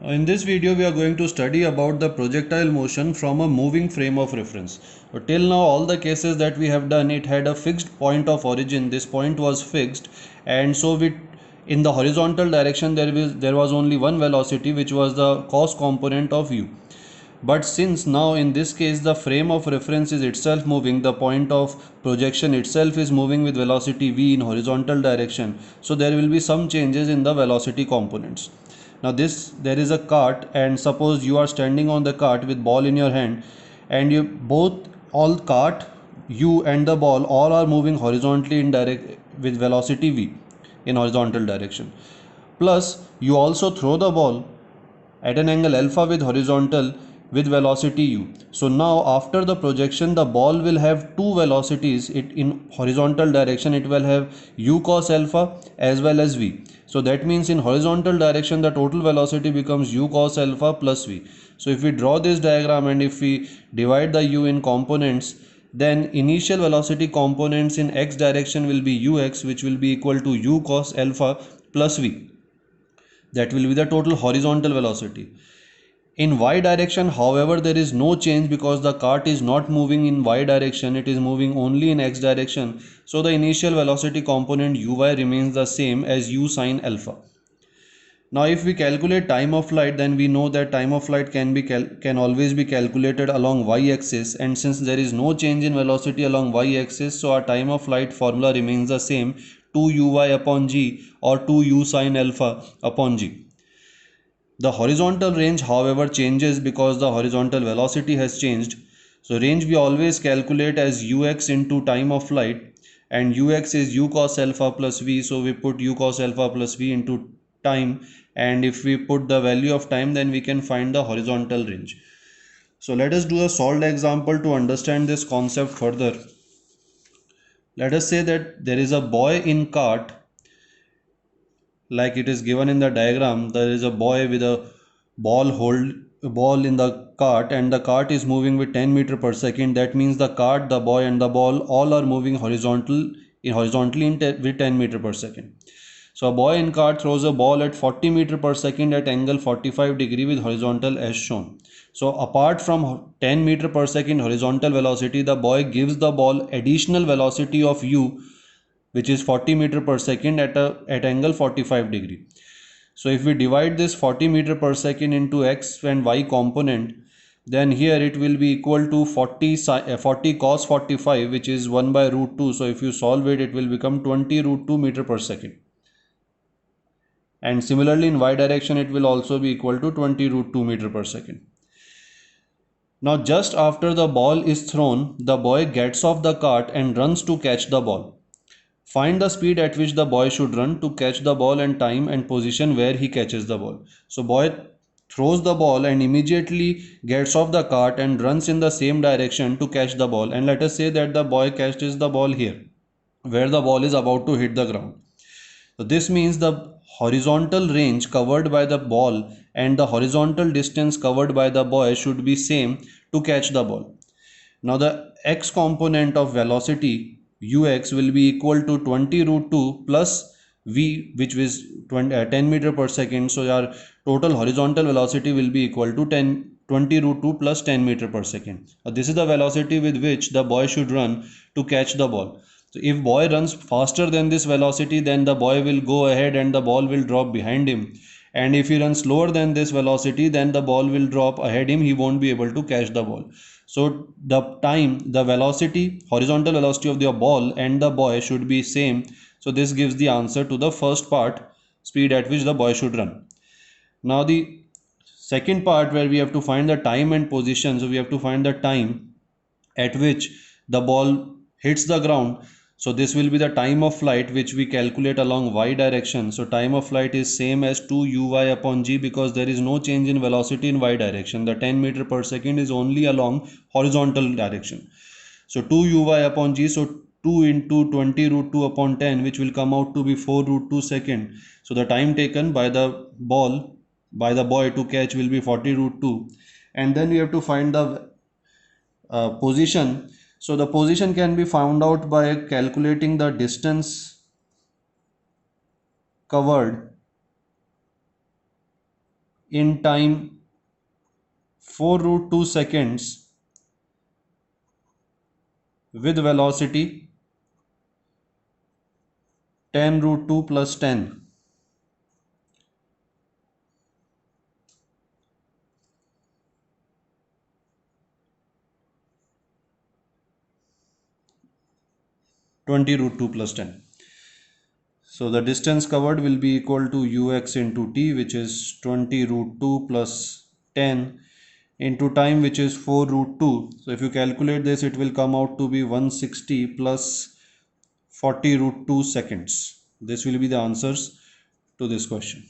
In this video, we are going to study about the projectile motion from a moving frame of reference. So till now, all the cases that we have done, it had a fixed point of origin. This point was fixed, and so in the horizontal direction, there was only one velocity, which was the cos component of u. But since now in this case the frame of reference is itself moving, the point of projection itself is moving with velocity v in horizontal direction, so there will be some changes in the velocity components. Now there is a cart, and suppose you are standing on the cart with ball in your hand, and you both all cart, you and the ball, all are moving horizontally in direct with velocity v in horizontal direction. Plus you also throw the ball at an angle alpha with horizontal with velocity u. So now after the projection, the ball will have two velocities. It in horizontal direction it will have u cos alpha as well as v. So that means in horizontal direction the total velocity becomes u cos alpha plus v. So if we draw this diagram and if we divide the u in components, then initial velocity components in x direction will be ux, which will be equal to u cos alpha plus v. That will be the total horizontal velocity. In y direction, however, there is no change because the cart is not moving in y direction, it is moving only in x direction. So the initial velocity component uy remains the same as u sine alpha. Now if we calculate time of flight, then we know that time of flight can always be calculated along y axis, and since there is no change in velocity along y axis, so our time of flight formula remains the same, 2uy upon g or 2u sine alpha upon g. The horizontal range, however, changes because the horizontal velocity has changed. So range we always calculate as ux into time of flight, and ux is u cos alpha plus v, so we put u cos alpha plus v into time, and if we put the value of time, then we can find the horizontal range. So let us do a solved example to understand this concept further. Let us say that there is a boy in cart, like it is given in the diagram. There is a boy with a ball in the cart, and the cart is moving with 10 meter per second. That means the cart, the boy and the ball all are moving horizontally with 10 meter per second. So a boy in cart throws a ball at 40 meter per second at angle 45 degree with horizontal as shown. So apart from 10 meter per second horizontal velocity, the boy gives the ball additional velocity of u, which is 40 meter per second at angle 45 degree. So if we divide this 40 meter per second into x and y component, then here it will be equal to 40 cos 45, which is 1 by root 2. So if you solve it, it will become 20 root 2 meter per second. And similarly in y direction, it will also be equal to 20 root 2 meter per second. Now just after the ball is thrown, the boy gets off the cart and runs to catch the ball. Find the speed at which the boy should run to catch the ball and time and position where he catches the ball. So boy throws the ball and immediately gets off the cart and runs in the same direction to catch the ball. And let us say that the boy catches the ball here, where the ball is about to hit the ground. So this means the horizontal range covered by the ball and the horizontal distance covered by the boy should be same to catch the ball. Now the x component of velocity ux will be equal to 20 root 2 plus v, which is 10 meter per second. So our total horizontal velocity will be equal to 20 root 2 plus 10 meter per second. This is the velocity with which the boy should run to catch the ball. So if boy runs faster than this velocity, then the boy will go ahead and the ball will drop behind him. And if he runs slower than this velocity, then the ball will drop ahead him. He won't be able to catch the ball. So the velocity, horizontal velocity of the ball and the boy should be same. So this gives the answer to the first part, speed at which the boy should run. Now the second part, where we have to find the time and position. So we have to find the time at which the ball hits the ground. So this will be the time of flight, which we calculate along y direction. So time of flight is same as 2uy upon g, because there is no change in velocity in y direction. The 10 meter per second is only along horizontal direction. So 2uy upon g, so 2 into 20 root 2 upon 10, which will come out to be 4 root 2 second. So the time taken by the boy to catch will be 40 root 2. And then we have to find the position. So the position can be found out by calculating the distance covered in time 4 root 2 seconds with velocity 10 root 2 plus 10. 20 root 2 plus 10. So the distance covered will be equal to ux into t, which is 20 root 2 plus 10 into time, which is 4 root 2. So if you calculate this, it will come out to be 160 plus 40 root 2 seconds. This will be the answers to this question.